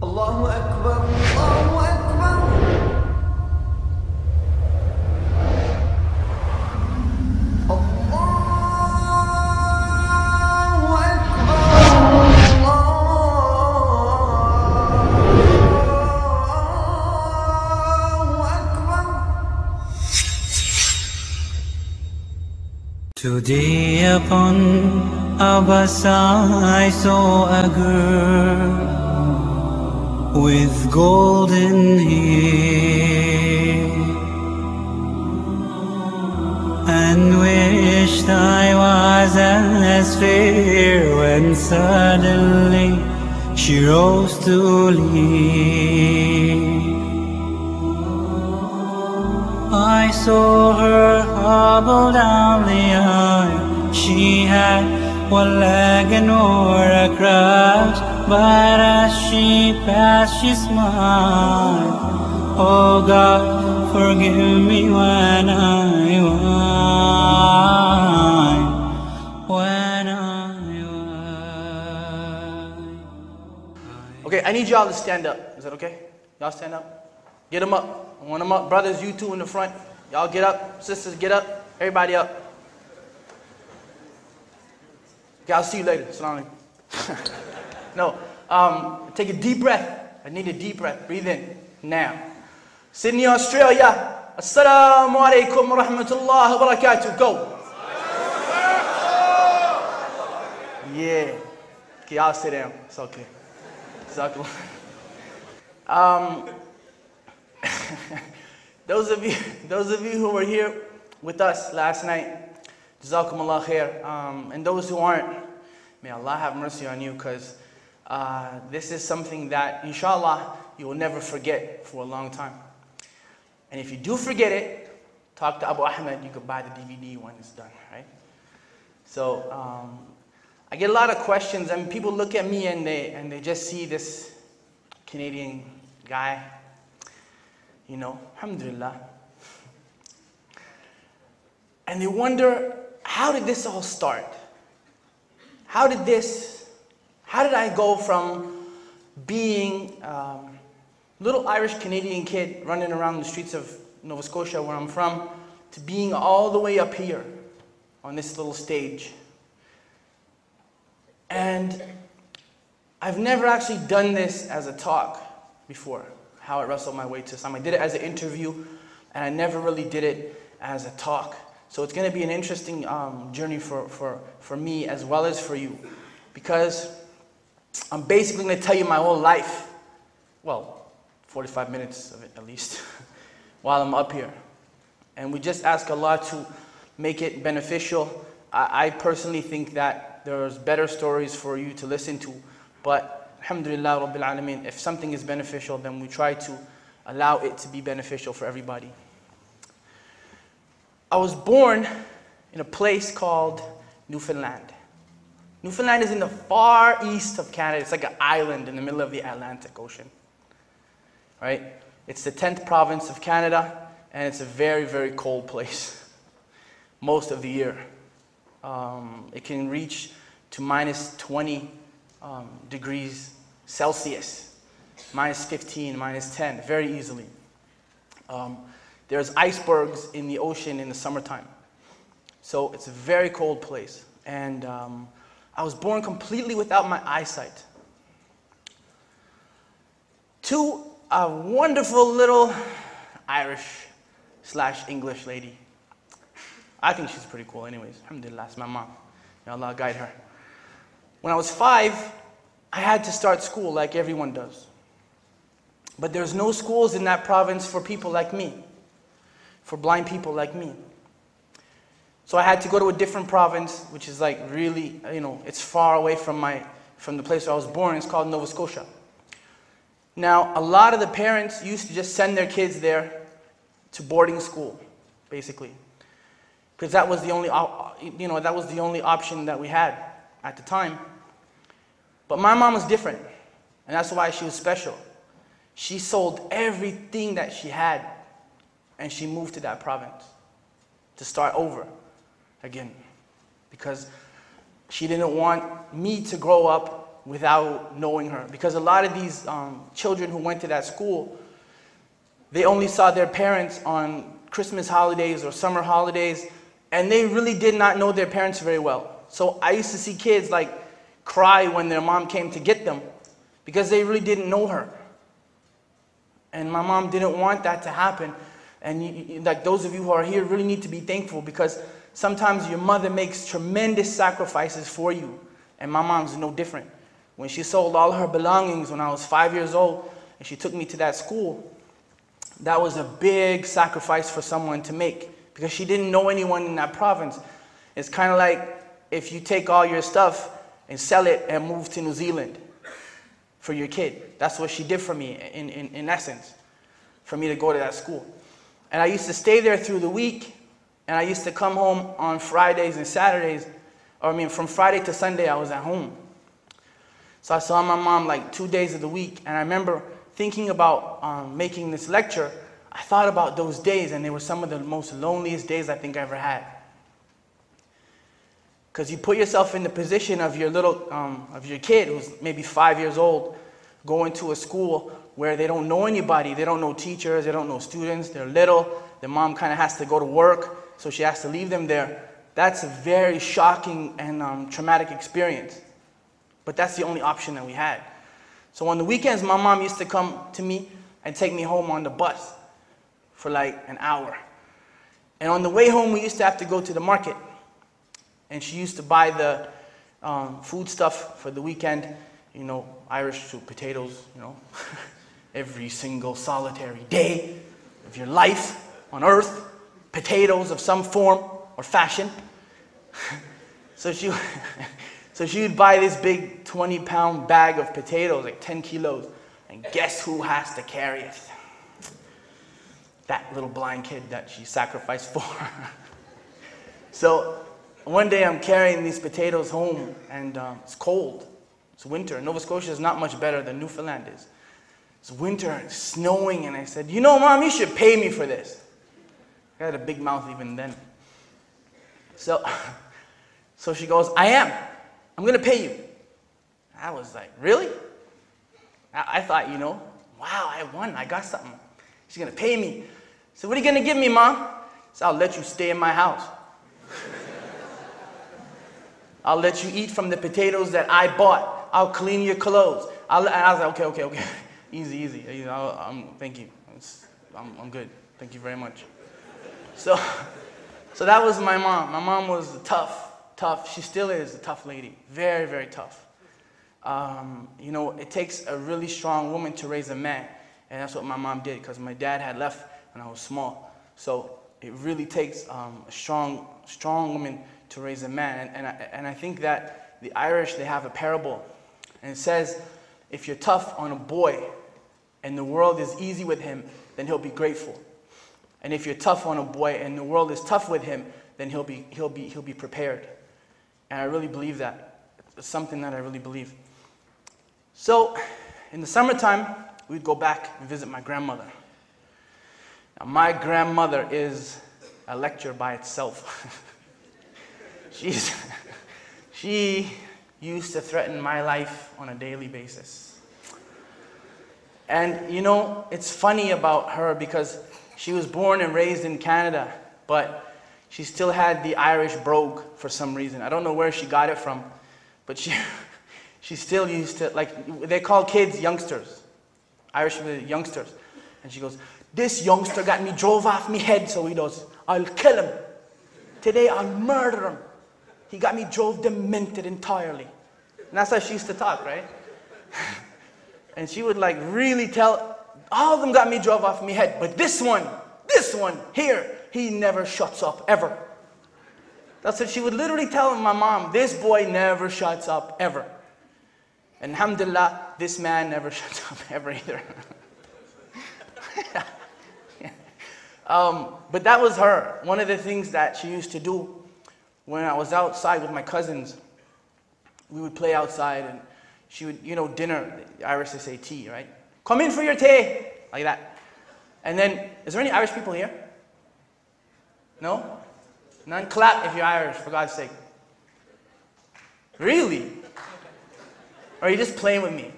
Allahu Akbar, Allahu Akbar. Allahu Akbar. Today upon Abasa I saw a girl with golden hair, and wished I was as fair, when suddenly she rose to leave. I saw her hobble down the aisle. She had one leg and wore a crouch, but as she passed she smiled. Oh God, forgive me when I whine. Okay, I need y'all to stand up. Is that okay? Y'all stand up. Get them up. I want them up. Brothers, you two in the front. Y'all get up. Sisters, get up. Everybody up. Okay, I'll see you later. Assalamu alaikum. No. Take a deep breath. I need a deep breath. Breathe in. Now. Sydney, Australia. Assalamu alaikum wa rahmatullahi wa barakatuh. Go. Yeah. Okay, y'all sit down. It's okay. It's okay. Those of you who were here with us last night, Jazakumullah khair. And those who aren't, may Allah have mercy on you, because this is something that, inshallah, you will never forget for a long time. And if you do forget it, talk to Abu Ahmed. You could buy the DVD when it's done, right? So I get a lot of questions, and people look at me and they just see this Canadian guy. You know, alhamdulillah. And they wonder, how did this all start? How did I go from being a little Irish Canadian kid running around the streets of Nova Scotia, where I'm from, to being all the way up here on this little stage? And I've never actually done this as a talk before. How I wrestled my way to Islam. I did it as an interview, and I never really did it as a talk. So it's going to be an interesting journey for me as well as for you, because I'm basically going to tell you my whole life. Well, 45 minutes of it at least, while I'm up here. And we just ask Allah to make it beneficial. I personally think that there's better stories for you to listen to, but alhamdulillah Rabbil Alameen, if something is beneficial, then we try to allow it to be beneficial for everybody. I was born in a place called Newfoundland. Newfoundland is in the far east of Canada. It's like an island in the middle of the Atlantic Ocean, right? It's the 10th province of Canada, and it's a very, very cold place most of the year. It can reach to minus 20 degrees Celsius, minus 15, minus 10, very easily. There's icebergs in the ocean in the summertime. So it's a very cold place. And I was born completely without my eyesight. To a wonderful little Irish/English lady. I think she's pretty cool anyways. Alhamdulillah, it's my mom. May Allah guide her. When I was 5, I had to start school like everyone does. But there's no schools in that province for people like me, for blind people like me. So I had to go to a different province, which is like really, it's far away from the place where I was born. It's called Nova Scotia. Now, a lot of the parents used to just send their kids there to boarding school, basically, because that was the only, that was the only option that we had at the time. But my mom was different, and that's why she was special. She sold everything that she had, and she moved to that province to start over again, because she didn't want me to grow up without knowing her. Because a lot of these children who went to that school, they only saw their parents on Christmas holidays or summer holidays, and they really did not know their parents very well. So I used to see kids like cry when their mom came to get them because they really didn't know her. And my mom didn't want that to happen. And like those of you who are here really need to be thankful, because sometimes your mother makes tremendous sacrifices for you. And my mom's no different. When she sold all her belongings when I was 5 years old and she took me to that school, that was a big sacrifice for someone to make, because she didn't know anyone in that province. It's kind of like if you take all your stuff and sell it and move to New Zealand for your kid. That's what she did for me in essence, for me to go to that school. And I used to stay there through the week, and I used to come home on Fridays and Saturdays. From Friday to Sunday I was at home. So I saw my mom like 2 days of the week, and I remember thinking about making this lecture. I thought about those days, and they were some of the most loneliest days I think I ever had. Because you put yourself in the position of your your kid who's maybe 5 years old, going to a school where they don't know anybody, they don't know teachers, they don't know students, they're little, their mom kind of has to go to work, so she has to leave them there. That's a very shocking and traumatic experience. But that's the only option that we had. So on the weekends, my mom used to come to me and take me home on the bus for like an hour. And on the way home, we used to have to go to the market. And she used to buy the food stuff for the weekend, you know, Irish soup, potatoes, you know, every single solitary day of your life on earth, potatoes of some form or fashion. So she would buy this big 20-pound bag of potatoes, like 10 kilos, and guess who has to carry it? That little blind kid that she sacrificed for. So one day I'm carrying these potatoes home, and it's cold. It's winter. Nova Scotia is not much better than Newfoundland is. It's winter, and it's snowing, and I said, you know, Mom, you should pay me for this. I had a big mouth even then. So she goes, I am. I'm going to pay you. I was like, really? I thought, you know, wow, I won. I got something. She's going to pay me. So what are you going to give me, Mom? So I'll let you stay in my house. I'll let you eat from the potatoes that I bought. I'll clean your clothes. I was like, okay. Easy. You know, thank you. I'm good. Thank you very much. So that was my mom. My mom was tough. She still is a tough lady. Very, very tough. You know, it takes a really strong woman to raise a man. And that's what my mom did, because my dad had left when I was small. So it really takes a strong woman to raise a man. And I think that the Irish, they have a parable. And it says, if you're tough on a boy and the world is easy with him, then he'll be grateful. And if you're tough on a boy and the world is tough with him, then he'll be prepared. And I really believe that. It's something that I really believe. So in the summertime, we'd go back and visit my grandmother. Now, my grandmother is a lecture by itself. She used to threaten my life on a daily basis. And you know, it's funny about her because she was born and raised in Canada, but she still had the Irish brogue for some reason. I don't know where she got it from, but she still used to, like, they call kids youngsters. Irish youngsters. And she goes, this youngster got me drove off me head, so he goes, I'll kill him. Today I'll murder him. He got me drove demented entirely. And that's how she used to talk, right? And she would like really tell, all of them got me drove off me head, but this one here, he never shuts up, ever. That's what she would literally tell my mom. This boy never shuts up, ever. And alhamdulillah, this man never shuts up, ever either. But that was her. One of the things that she used to do when I was outside with my cousins, we would play outside, and she would, you know, dinner, the Irish they say tea, right? Come in for your tea, like that. And then, is there any Irish people here? No? None? Clap if you're Irish, for God's sake. Really? Or are you just playing with me?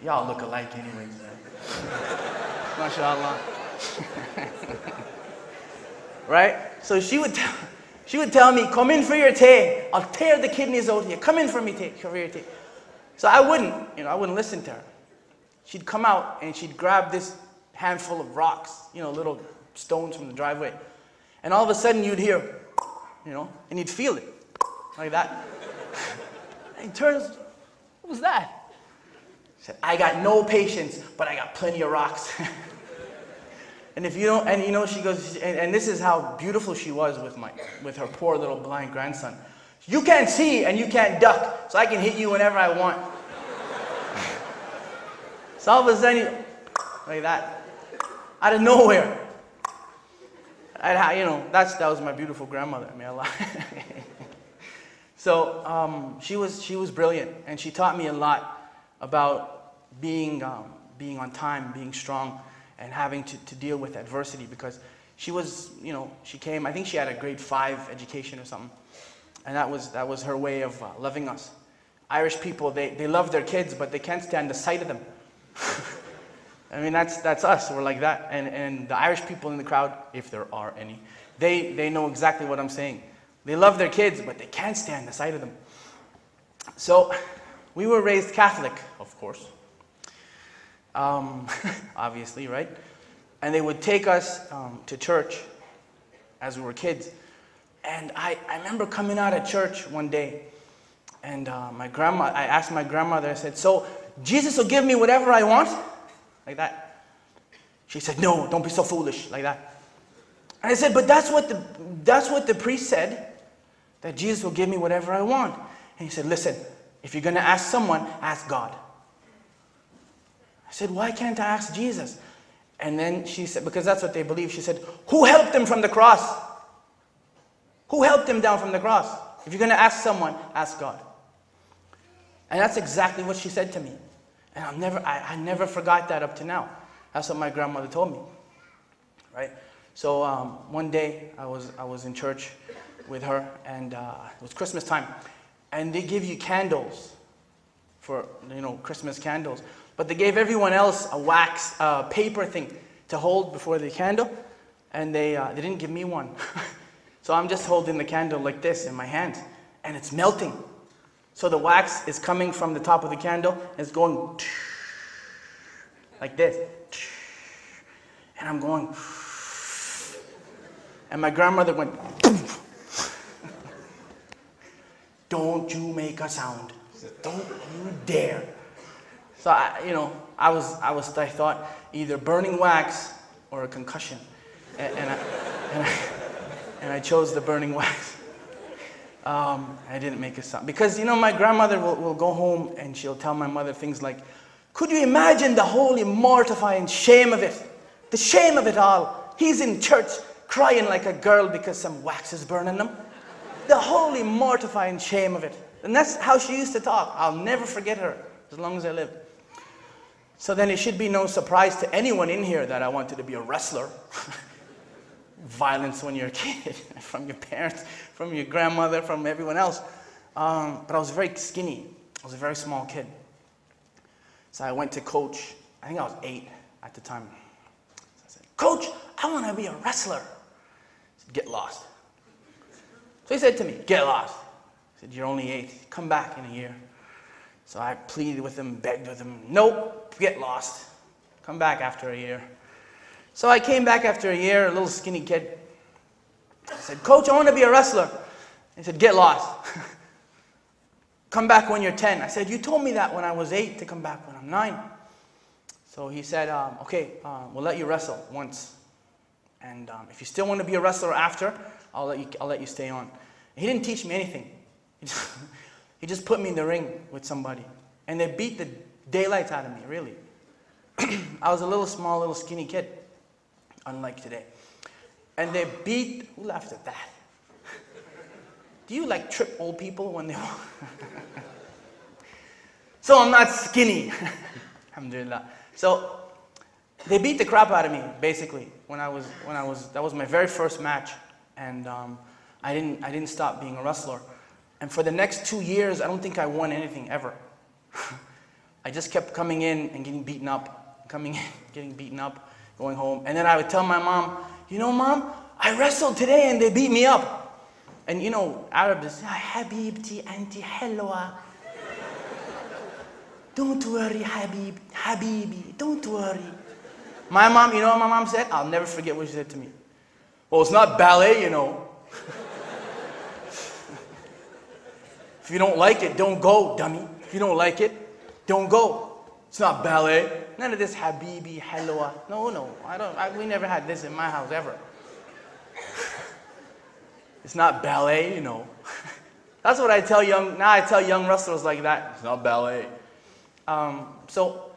Y'all look alike anyways. MashaAllah. Right? So she would tell me, come in for your tea. I'll tear the kidneys out here. Come in for me tea, for your tea. So I wouldn't listen to her. She'd come out and she'd grab this handful of rocks, little stones from the driveway. And all of a sudden you'd hear, and you'd feel it, like that. And he turns, what was that? He said, I got no patience, but I got plenty of rocks. And if you don't, and she goes, and this is how beautiful she was with her poor little blind grandson. You can't see and you can't duck, so I can hit you whenever I want. So all of a sudden, like that, out of nowhere. That was my beautiful grandmother, may Allah. So she was brilliant, and she taught me a lot about being on time, being strong, and having to deal with adversity, because she was, she came, I think she had a grade 5 education or something, and that was her way of loving us. Irish people, they love their kids, but they can't stand the sight of them. I mean, that's us, we're like that. And the Irish people in the crowd, if there are any, they know exactly what I'm saying. They love their kids, but they can't stand the sight of them. So, we were raised Catholic, of course. Obviously, right? And they would take us to church as we were kids. And I remember coming out of church one day, and I asked my grandmother, I said, so Jesus will give me whatever I want? Like that. She said, no, don't be so foolish, like that. And I said, but that's what the priest said, that Jesus will give me whatever I want. And he said, listen, if you're going to ask someone, ask God. I said, why can't I ask Jesus? And then she said, because that's what they believe, she said, who helped him from the cross? Who helped him down from the cross? If you're going to ask someone, ask God. And that's exactly what she said to me. And I never forgot that up to now. That's what my grandmother told me, right? So one day I was in church with her, and it was Christmas time, and they give you candles for Christmas candles, but they gave everyone else a wax paper thing to hold before the candle, and they didn't give me one. So I'm just holding the candle like this in my hand, and it's melting. So the wax is coming from the top of the candle, and it's going like this. And I'm going, and my grandmother went, don't you make a sound. Don't you dare. So I thought either burning wax or a concussion. And I chose the burning wax. I didn't make a sound. Because, my grandmother will go home and she'll tell my mother things like, could you imagine the holy mortifying shame of it? The shame of it all. He's in church crying like a girl because some wax is burning him. The holy mortifying shame of it. And that's how she used to talk. I'll never forget her as long as I live. So then it should be no surprise to anyone in here that I wanted to be a wrestler. Violence when you're a kid, from your parents, from your grandmother, from everyone else. But I was very skinny. I was a very small kid. So I went to coach. I think I was 8 at the time. So I said, Coach, I want to be a wrestler. He said, get lost. So he said to me, get lost. I said, you're only 8. Come back in a year. So I pleaded with him, begged with him. Nope, get lost. Come back after a year. So I came back after a year, a little skinny kid. I said, Coach, I want to be a wrestler. He said, get lost. Come back when you're 10. I said, you told me that when I was 8 to come back when I'm 9. So he said, okay, we'll let you wrestle once. And if you still want to be a wrestler after, I'll let you stay on. He didn't teach me anything. He just put me in the ring with somebody. And they beat the daylights out of me, really. I was a small, little skinny kid. Unlike today. And they beat, who laughed at that? Do you trip old people when they walk? So I'm not skinny. Alhamdulillah. So they beat the crap out of me, basically, that was my very first match. And I didn't stop being a wrestler. And for the next 2 years, I don't think I won anything ever. I just kept coming in and getting beaten up, coming in, getting beaten up, going home. And then I would tell my mom, you know, Mom, I wrestled today and they beat me up. And you know, Arab is, Habibti, anti helwa. Don't worry, Habibi, don't worry. My mom, you know what my mom said? I'll never forget what she said to me. Well, it's not ballet, you know. If you don't like it, don't go, dummy. If you don't like it, don't go. It's not ballet. None of this Habibi, Halwa. No, we never had this in my house ever. It's not ballet, you know. That's what I tell young wrestlers like that. It's not ballet. So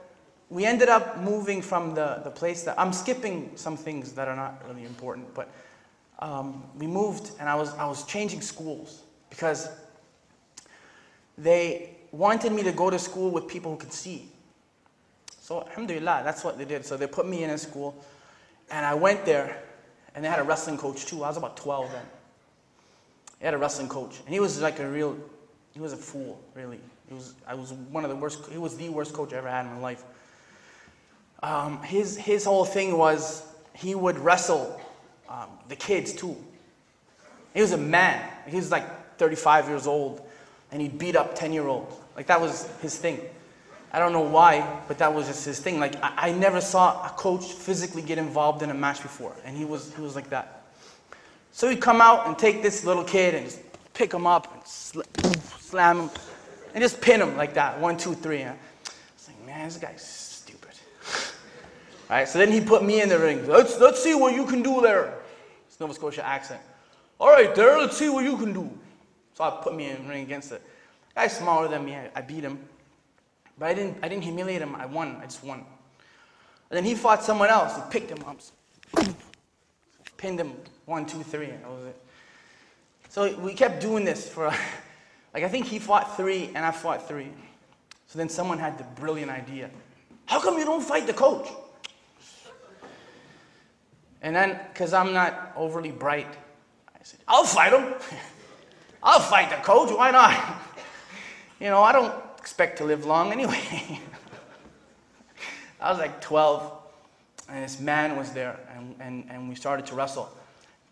we ended up moving from the place that, I'm skipping some things that are not really important, but we moved and I was changing schools because they wanted me to go to school with people who could see. So alhamdulillah, that's what they did. So they put me in a school and I went there and they had a wrestling coach too. I was about 12 then. They had a wrestling coach and he was like he was a fool, really. He was the worst coach I ever had in my life. His whole thing was he would wrestle the kids too. He was a man. He was like 35 years old and he'd beat up 10-year-olds. Like that was his thing. I don't know why, but that was just his thing. Like I never saw a coach physically get involved in a match before, and he was like that. So he'd come out and take this little kid and just pick him up and slam him and just pin him like that. 1, 2, 3. I was like, man, this guy's stupid. All right, so then he put me in the ring. Let's see what you can do there. It's Nova Scotia accent. All right, there, let's see what you can do. So I put me in the ring against it. Guy's smaller than me. I beat him. But I didn't humiliate him. I won. I just won. And then he fought someone else. He picked him up. Pinned him 1, 2, 3. And that was it. So we kept doing this for, like I think he fought 3 and I fought 3. So then someone had the brilliant idea. How come you don't fight the coach? And then, because I'm not overly bright, I said, I'll fight him. I'll fight the coach. Why not? You know, I don't expect to live long anyway. I was like 12, and this man was there, and we started to wrestle.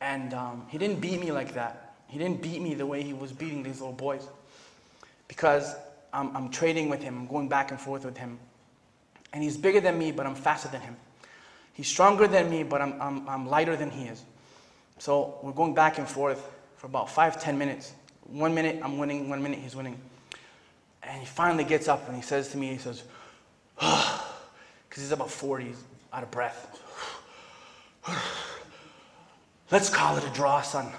And he didn't beat me like that. He didn't beat me the way he was beating these little boys. Because I'm trading with him, I'm going back and forth with him. And he's bigger than me, but I'm faster than him. He's stronger than me, but I'm lighter than he is. So we're going back and forth for about 5-10 minutes. 1 minute I'm winning, 1 minute he's winning. And he finally gets up and he says to me, he says, because he's about 40, he's out of breath. Let's call it a draw, son.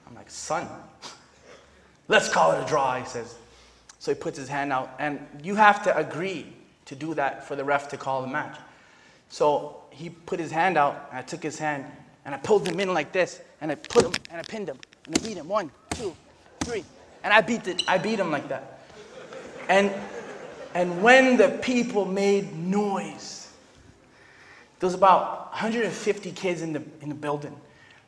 I'm like, son? Let's call it a draw, he says. So he puts his hand out, and you have to agree to do that for the ref to call the match. So he put his hand out, and I took his hand, and I pulled him in like this, and I put him, and I pinned him, and I beat him. 1, 2, 3, and I beat him like that. And when the people made noise, there was about 150 kids in the building,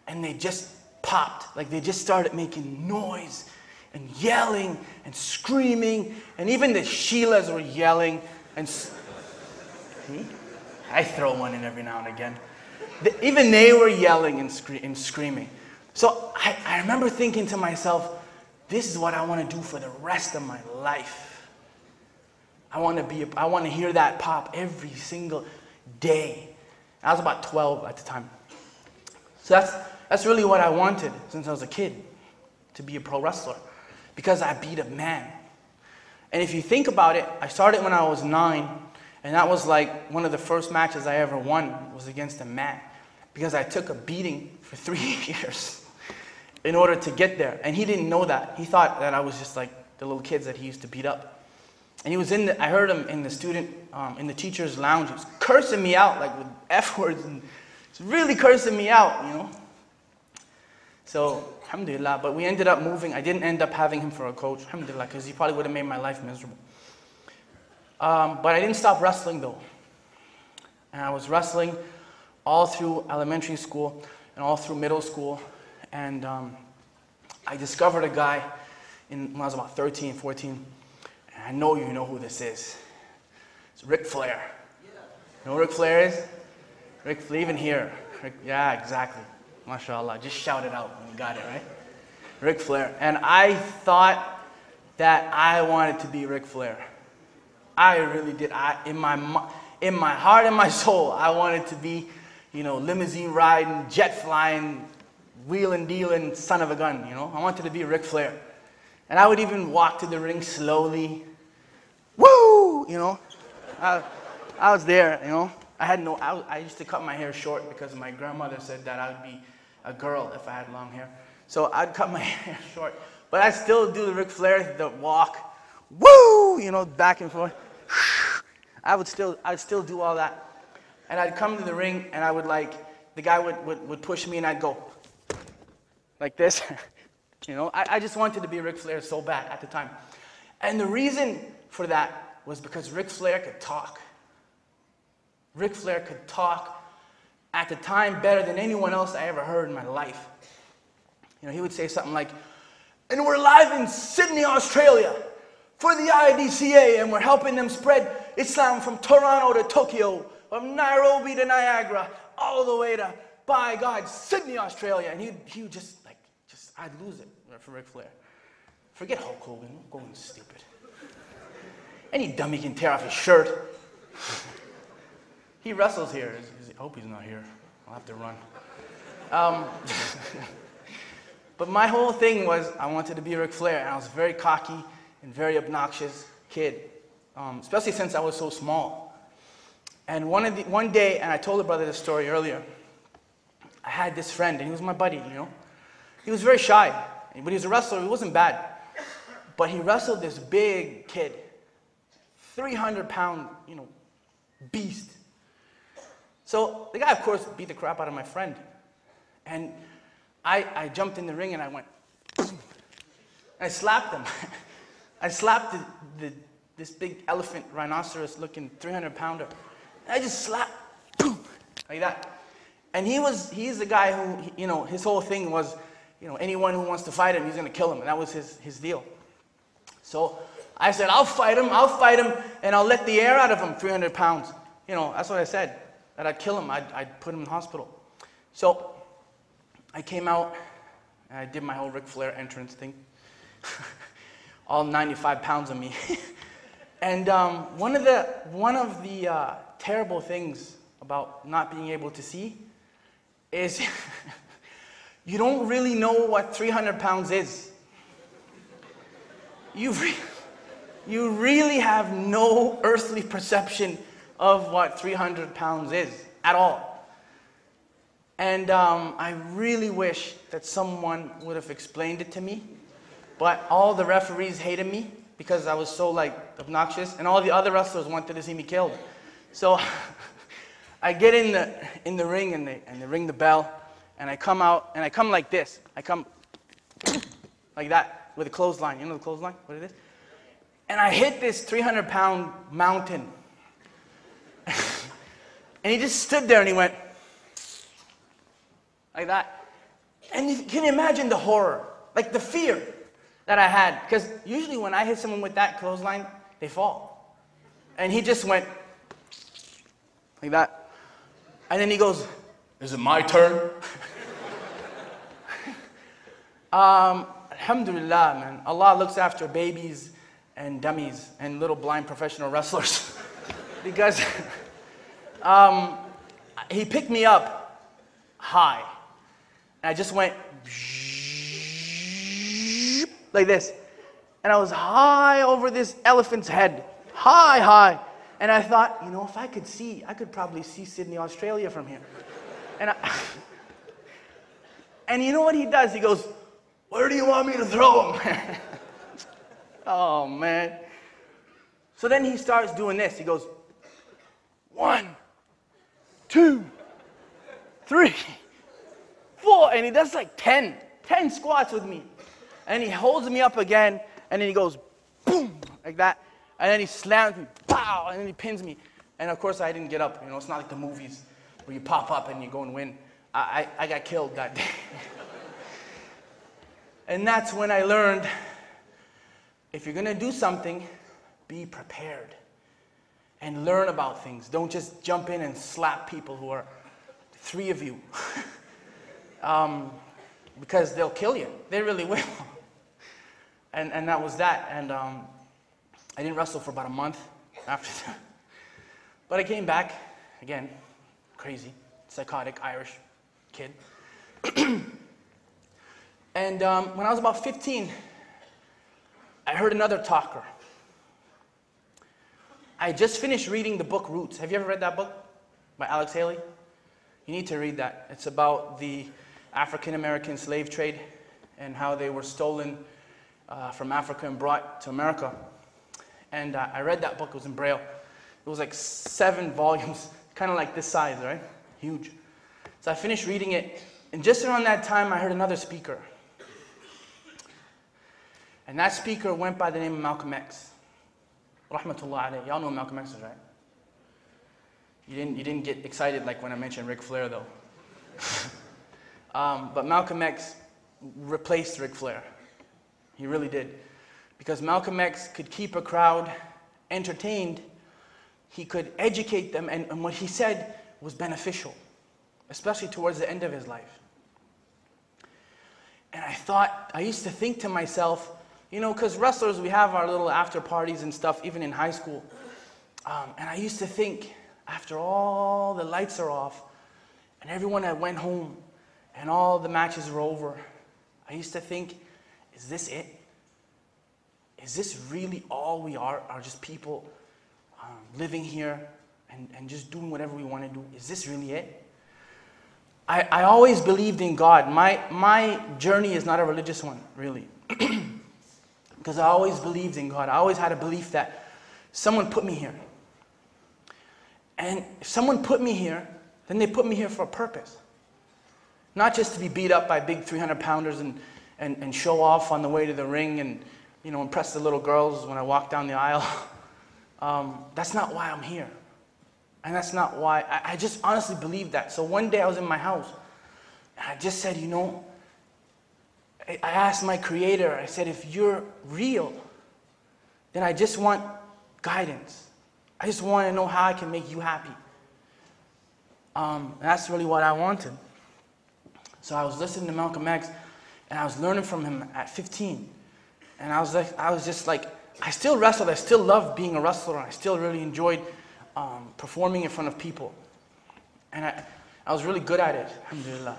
and they just popped, like they just started making noise and yelling and screaming, and even the Sheilas were yelling and see? I throw one in every now and again. Even they were yelling and screaming. So I remember thinking to myself, this is what I want to do for the rest of my life. I want to hear that pop every single day. I was about 12 at the time. So that's really what I wanted since I was a kid, to be a pro wrestler, because I beat a man. And if you think about it, I started when I was 9, and that was like one of the first matches I ever won was against a man, because I took a beating for 3 years in order to get there. And he didn't know that. He thought that I was just like the little kids that he used to beat up. And he was I heard him in the teacher's lounge. He was cursing me out, like with F words, and he's really cursing me out, you know. So, alhamdulillah, but we ended up moving. I didn't end up having him for a coach, alhamdulillah, because he probably would have made my life miserable. But I didn't stop wrestling though. And I was wrestling all through elementary school and all through middle school. And I discovered a guy when I was about 13, 14. And I know you know who this is. It's Ric Flair. You know who Ric Flair is? Ric Flair, even here. Yeah, exactly. MashaAllah. Just shout it out when you got it, right? Ric Flair. And I thought that I wanted to be Ric Flair. I really did. In my heart and my soul, I wanted to be, limousine riding, jet flying, wheeling dealing son of a gun, I wanted to be Ric Flair. And I would even walk to the ring slowly. Woo! I was there, I used to cut my hair short because my grandmother said that I would be a girl if I had long hair. So I'd cut my hair short. But I still do the Ric Flair, the walk. Woo! Back and forth. I'd still do all that. And I'd come to the ring and I would the guy would push me and I'd go like this. I just wanted to be Ric Flair so bad at the time. And the reason for that was because Ric Flair could talk. Ric Flair could talk at the time better than anyone else I ever heard in my life. He would say something like, and we're live in Sydney, Australia for the IDCA, and we're helping them spread Islam from Toronto to Tokyo, from Nairobi to Niagara, all the way to, by God, Sydney, Australia. And he would just I'd lose it for Ric Flair. Forget Hulk Hogan, I'm going stupid. Any dummy can tear off his shirt. He wrestles here. I hope he's not here. I'll have to run. But my whole thing was I wanted to be Ric Flair, and I was a very cocky and very obnoxious kid, especially since I was so small. And one day, and I told the brother this story earlier, I had this friend, and he was my buddy, He was very shy, but he was a wrestler. He wasn't bad. But he wrestled this big kid, 300-pound, beast. So the guy, of course, beat the crap out of my friend. And I jumped in the ring and I went, and I slapped him. I slapped this big elephant, rhinoceros-looking 300-pounder. And I just slapped, boom, like that. And he's the guy who, his whole thing was, anyone who wants to fight him, he's going to kill him. And that was his deal. So I said, I'll fight him, and I'll let the air out of him, 300 pounds. That's what I said, that I'd kill him. I'd put him in the hospital. So I came out, and I did my whole Ric Flair entrance thing. All 95 pounds of me. And one of the terrible things about not being able to see is you don't really know what 300 pounds is. You really have no earthly perception of what 300 pounds is at all. And I really wish that someone would have explained it to me, but all the referees hated me because I was so obnoxious, and all the other wrestlers wanted to see me killed. So I get in the ring, and they ring the bell, and I come out, and I come like this. I come like that with a clothesline. You know the clothesline? What it is? And I hit this 300-pound mountain. And he just stood there and he went like that. And you can imagine the horror, the fear that I had. Because usually when I hit someone with that clothesline, they fall. And he just went like that. And then he goes, is it my turn? Alhamdulillah, man. Allah looks after babies and dummies and little blind professional wrestlers. Because he picked me up high. And I just went like this. And I was high over this elephant's head. High. And I thought, if I could see, I could probably see Sydney, Australia from here. And you know what he does? He goes, where do you want me to throw him? Oh, man. So then he starts doing this. He goes, 1, 2, 3, 4. And he does 10 squats with me. And he holds me up again. And then he goes, boom, like that. And then he slams me, pow, and then he pins me. And of course I didn't get up. It's not like the movies where you pop up and you go and win. I got killed that day. And that's when I learned if you're going to do something, be prepared and learn about things. Don't just jump in and slap people who are 3 of you. Because they'll kill you. They really will. And that was that. And I didn't wrestle for about a month after that. But I came back, again, crazy, psychotic Irish kid. And when I was about 15, I heard another talker. I just finished reading the book Roots. Have you ever read that book by Alex Haley? You need to read that. It's about the African-American slave trade and how they were stolen from Africa and brought to America. And I read that book. It was in Braille. It was like 7 volumes, kind of like this size, right? Huge. So I finished reading it, and just around that time, I heard another speaker. And that speaker went by the name of Malcolm X. Rahmatullah alayhi. Y'all know who Malcolm X is, right? You didn't get excited like when I mentioned Ric Flair, though. But Malcolm X replaced Ric Flair. He really did. Because Malcolm X could keep a crowd entertained. He could educate them, and what he said was beneficial, especially towards the end of his life. And I used to think to myself, you know, because wrestlers, we have our little after parties and stuff, even in high school. And I used to think, after all the lights are off, and everyone had went home, and all the matches were over, I used to think, is this it? Is this really all we are just people living here and just doing whatever we want to do? Is this really it? I always believed in God. My journey is not a religious one, really. Because I always believed in God. I always had a belief that someone put me here. And if someone put me here, then they put me here for a purpose. Not just to be beat up by big 300-pounders and show off on the way to the ring and, you know, impress the little girls when I walk down the aisle. That's not why I'm here. And that's not why, I just honestly believed that. So one day I was in my house, and I just said, you know, I asked my Creator, I said, if you're real, then I just want guidance. I just want to know how I can make you happy. That's really what I wanted. So I was listening to Malcolm X, and I was learning from him at 15. And I was just like, I still wrestled. I still loved being a wrestler. I still really enjoyed performing in front of people. And I was really good at it, alhamdulillah.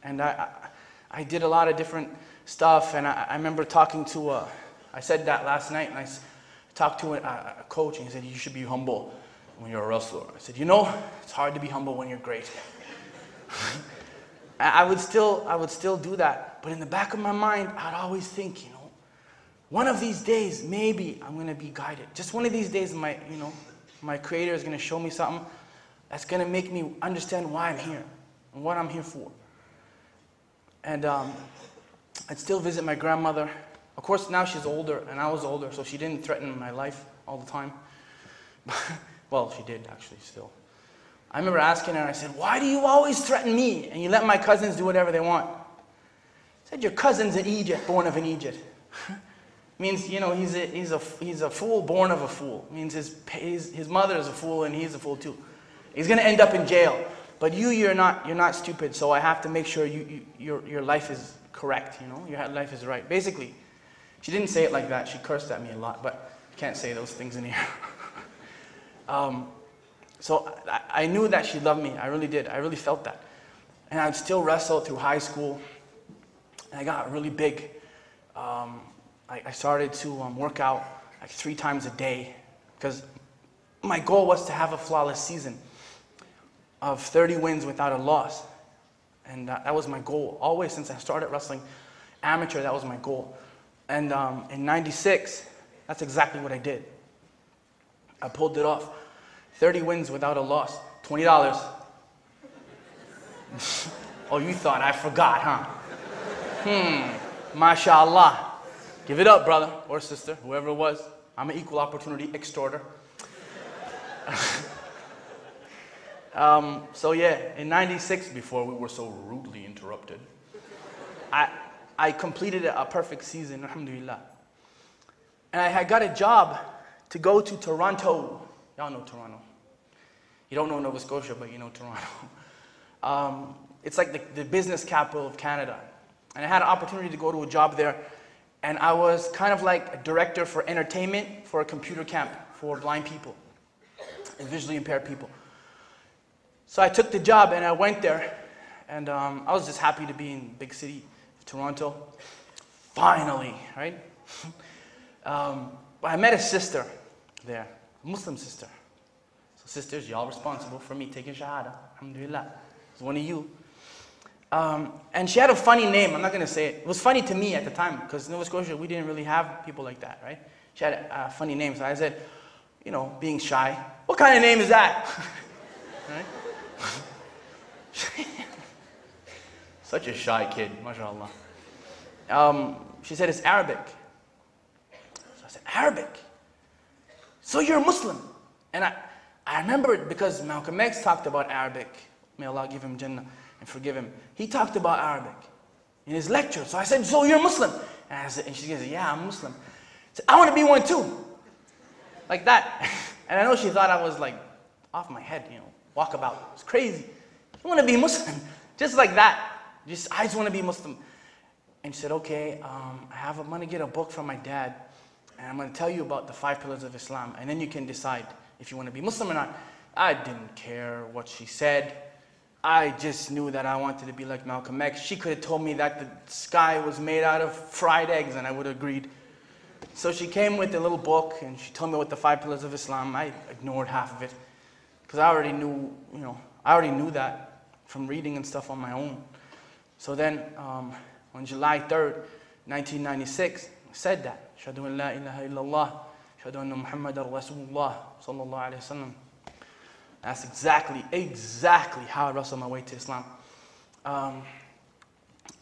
And I did a lot of different stuff. And I remember talking to, I said that last night, and I talked to a coach, and he said, you should be humble when you're a wrestler. I said, you know, it's hard to be humble when you're great. I would still do that. But in the back of my mind, I'd always think, you know, one of these days, maybe I'm going to be guided. Just one of these days, my Creator is going to show me something that's going to make me understand why I'm here and what I'm here for. And I'd still visit my grandmother. Of course, now she's older, and I was older, so she didn't threaten my life all the time. Well, she did, actually, still. I remember asking her, I said, why do you always threaten me, and you let my cousins do whatever they want? I said, your cousin's in Egypt, born of an Egypt. Means, you know, he's a fool born of a fool. Means his mother is a fool and he's a fool too. He's going to end up in jail. But you're not stupid, so I have to make sure your life is correct, you know, your life is right. Basically, she didn't say it like that. She cursed at me a lot, but you can't say those things in here. So I knew that she loved me. I really did. I really felt that. And I'd still wrestle through high school. And I got really big. I started to work out like 3 times a day because my goal was to have a flawless season of 30 wins without a loss. And that was my goal. Always since I started wrestling amateur, that was my goal. And in '96, that's exactly what I did. I pulled it off. 30 wins without a loss. $20. Oh, you thought I forgot, huh? MashaAllah. Give it up, brother or sister, whoever it was. I'm an equal opportunity extorter. So yeah, in '96, before we were so rudely interrupted, I completed a perfect season, alhamdulillah. And I had got a job to go to Toronto. Y'all know Toronto. You don't know Nova Scotia, but you know Toronto. It's like the business capital of Canada. And I had an opportunity to go to a job there. And I was kind of like a director for entertainment for a computer camp for blind people and visually impaired people. So I took the job and I went there. And I was just happy to be in the big city of Toronto. Finally, right? But I met a sister there, a Muslim sister. So sisters, y'all responsible for me taking Shahada. Alhamdulillah. It's one of you. And she had a funny name. I'm not going to say it. It was funny to me at the time because in Nova Scotia, we didn't really have people like that, right? She had a funny name. So I said, you know, being shy, what kind of name is that? Right? Such a shy kid, mashallah. She said, it's Arabic. So I said, Arabic? So you're a Muslim? And I remember it because Malcolm X talked about Arabic. May Allah give him Jannah and forgive him. He talked about Arabic in his lecture. So I said, so you're a Muslim? And she said, yeah, I'm Muslim. I said, I want to be one too. Like that. And I know she thought I was like off my head, you know, walkabout. It's crazy. You want to be Muslim? Just like that. I just want to be Muslim. And she said, okay, I'm going to get a book from my dad, and I'm going to tell you about the 5 pillars of Islam, and then you can decide if you want to be Muslim or not. I didn't care what she said. I just knew that I wanted to be like Malcolm X. She could have told me that the sky was made out of fried eggs, and I would have agreed. So she came with a little book, and she told me what the 5 pillars of Islam. I ignored half of it, because I already knew, you know, I already knew that from reading and stuff on my own. So then, on July 3rd, 1996, I said that. Ashhadu an la ilaha illallah, ashhadu anna Muhammadan Rasulullah, sallallahu alayhi wa sallam. That's exactly how I wrestled my way to Islam.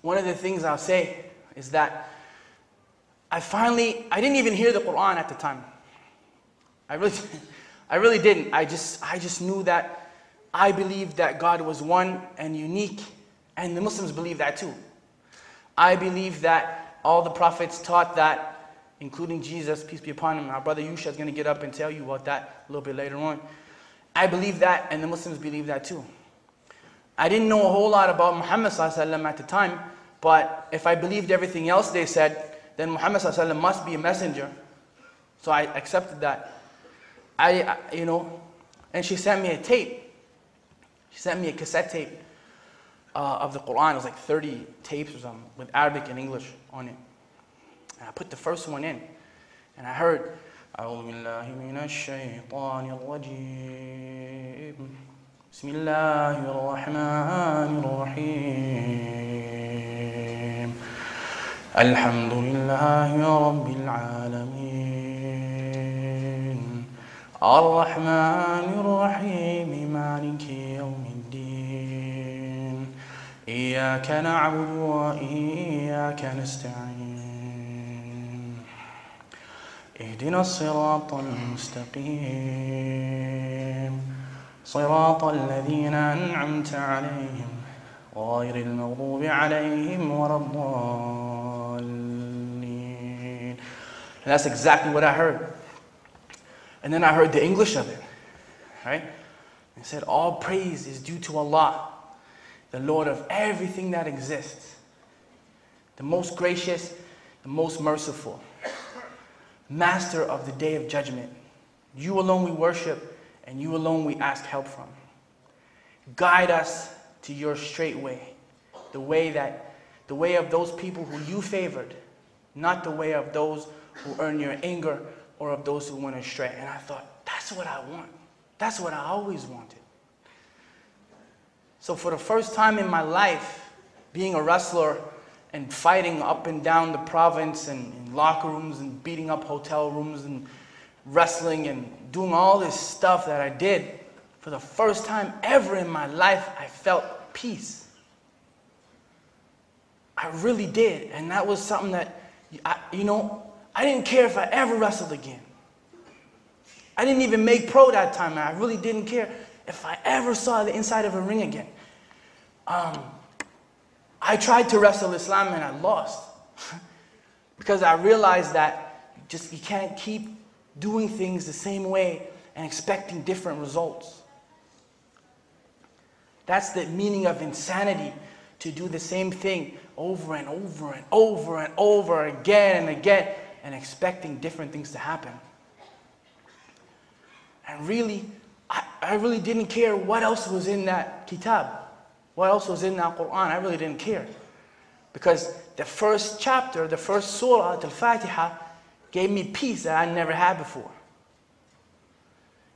One of the things I'll say is that I didn't even hear the Quran at the time. I really didn't. I just knew that I believed that God was one and unique, and the Muslims believe that too. I believe that all the prophets taught that, including Jesus, peace be upon him. Our brother Yusha is going to get up and tell you about that a little bit later on. I believe that, and the Muslims believe that too. I didn't know a whole lot about Muhammad ﷺ at the time, but if I believed everything else they said, then Muhammad ﷺ must be a messenger. So I accepted that. You know, and she sent me a tape. She sent me a cassette tape of the Quran. It was like 30 tapes or something with Arabic and English on it. And I put the first one in, and I heard, أعوذ بالله من الشيطان الرجيم بسم الله الرحمن الرحيم الحمد لله رب العالمين الرحمن الرحيم مالك يوم الدين إياك نعبد وإياك نستعين اهدنا الصراط المستقيم صراط الذين أنعمت عليهم غير المغضوب عليهم ولا الضالين. And that's exactly what I heard. And then I heard the English of it, right? It said, all praise is due to Allah, the Lord of everything that exists, the most gracious, the most merciful, Master of the day of judgment. You alone we worship, and you alone we ask help from. Guide us to your straight way, the way of those people who you favored, not the way of those who earn your anger or of those who went astray. And I thought, that's what I want. That's what I always wanted. So for the first time in my life, being a wrestler and fighting up and down the province and in locker rooms and beating up hotel rooms and wrestling and doing all this stuff that I did, for the first time ever in my life, I felt peace. I really did. And that was something that, I didn't care if I ever wrestled again. I didn't even make pro that time, and I really didn't care if I ever saw the inside of a ring again. I tried to wrestle Islam and I lost. Because I realized that you can't keep doing things the same way and expecting different results. That's the meaning of insanity, to do the same thing over and over and over and over again and again and expecting different things to happen. And really, I really didn't care what else was in that kitab, what else was in that Quran. I really didn't care. Because the first chapter, the first surah, Al-Fatiha, gave me peace that I never had before.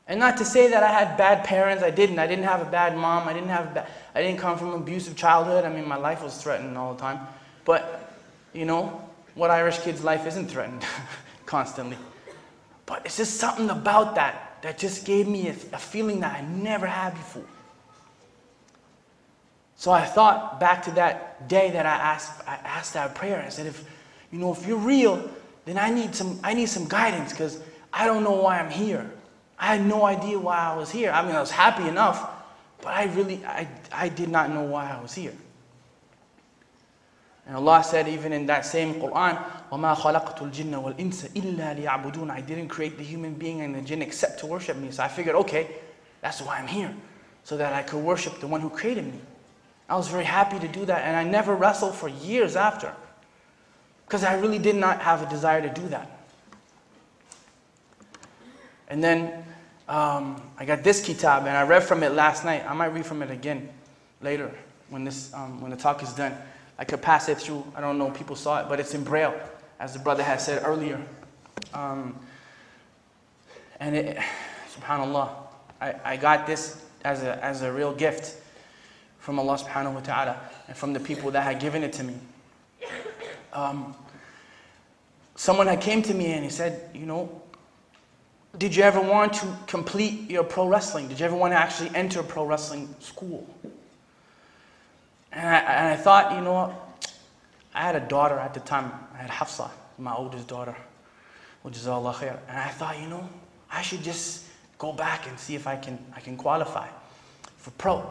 And not to say that I had bad parents. I didn't have a bad mom. I didn't come from an abusive childhood. I mean, my life was threatened all the time. But, you know, what Irish kid's life isn't threatened constantly. But it's just something about that just gave me a feeling that I never had before. So I thought back to that day that I asked that prayer. I said, if you're real, then I need some guidance, because I don't know why I'm here. I had no idea why I was here. I mean, I was happy enough, but I did not know why I was here. And Allah said even in that same Quran, وَمَا خَلَقْتُ الْجِنَّ وَالْإِنسَ إِلَّا لِيَعْبُدُونَ. I didn't create the human being and the jinn except to worship me. So I figured, okay, that's why I'm here, so that I could worship the one who created me. I was very happy to do that, and I never wrestled for years after, because I really did not have a desire to do that. And then I got this kitab, and I read from it last night. I might read from it again later when the talk is done. I could pass it through. I don't know if people saw it, but it's in Braille, as the brother had said earlier. And subhanAllah, I got this as a real gift from Allah subhanahu wa ta'ala and from the people that had given it to me. Someone had came to me and he said, did you ever want to complete your pro wrestling? Did you ever want to actually enter pro wrestling school? And I thought, I had a daughter at the time. I had Hafsa, my oldest daughter, Jazakallah khair. And I thought, I should just go back and see if I can qualify for pro.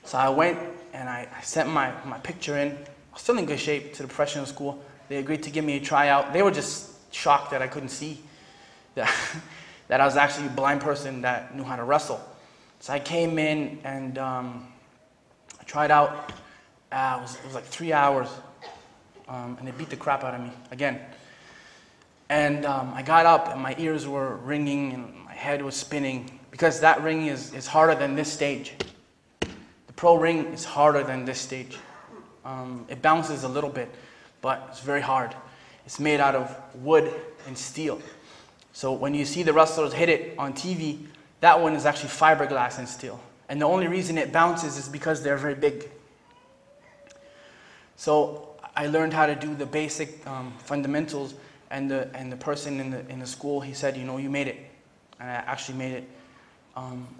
So I went and I sent my picture in. I was still in good shape, to the professional school. They agreed to give me a tryout. They were just shocked that I couldn't see, that I was actually a blind person that knew how to wrestle. So I came in and I tried out. It was like 3 hours, and they beat the crap out of me again. And I got up and my ears were ringing and my head was spinning, because that ring is harder than this stage. The pro ring is harder than this stage. It bounces a little bit, but it's very hard. It's made out of wood and steel. So when you see the wrestlers hit it on TV, that one is actually fiberglass and steel. And the only reason it bounces is because they're very big. So I learned how to do the basic fundamentals, and the person in the school, he said, you made it. And I actually made it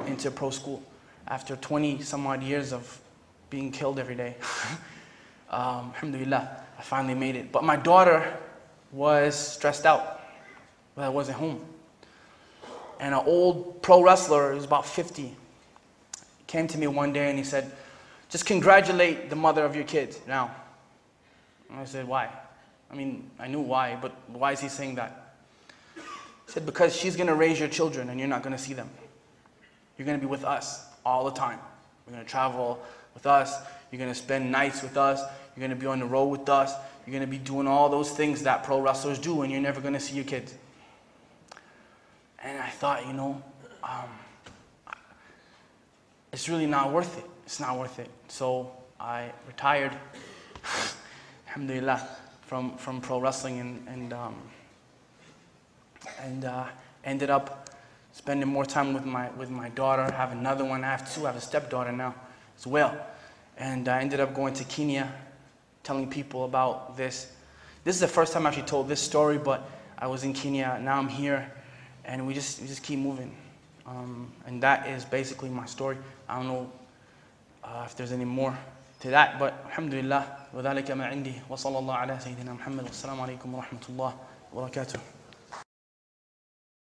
into pro school after 20 some odd years of being killed every day. Alhamdulillah, I finally made it. But my daughter was stressed out, but I wasn't home. And an old pro wrestler, he was about 50, came to me one day and he said, just congratulate the mother of your kids now. And I said, why? I mean, I knew why, but why is he saying that? He said, because she's going to raise your children and you're not going to see them. You're going to be with us all the time. You're going to travel with us. You're going to spend nights with us. You're going to be on the road with us. You're going to be doing all those things that pro wrestlers do, and you're never going to see your kids. And I thought, it's really not worth it. It's not worth it. So I retired, alhamdulillah, from pro wrestling and ended up spending more time with my daughter. I have another one. I have two. I have a stepdaughter now as well. And I ended up going to Kenya, telling people about this. This is the first time I actually told this story, but I was in Kenya. Now I'm here, and we just keep moving. And that is basically my story. I don't know if there's any more to that, but alhamdulillah, وَذَلِكَ مَا عِنْدِي وَصَلَى اللَّهُ عَلَى سَيِّدِنَا مُحَمَّدٍ وَالسَّلَامُ عَلَيْكُمْ وَرَحْمَةُ اللَّهِ وَبَرَكَاتُهُ.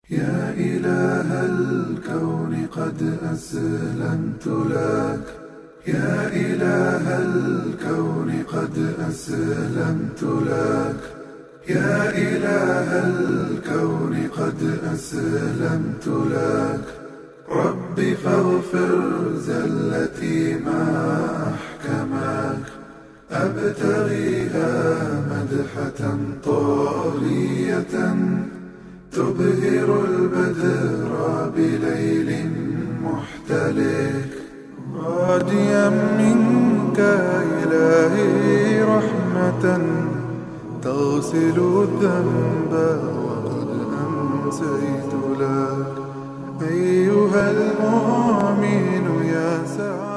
يا إله الكون قد أسلمت لك يا إله الكون قد أسلمت لك يا إله الكون قد أسلمت لك رب فاغفر زلتي ما أحكمك أبتغيها مدحة طارية تبهر البدر بليل محتلك راجيا منك إلهي رحمة تغسل الذنب وقد أمسيت لك أيها المؤمن يا سعد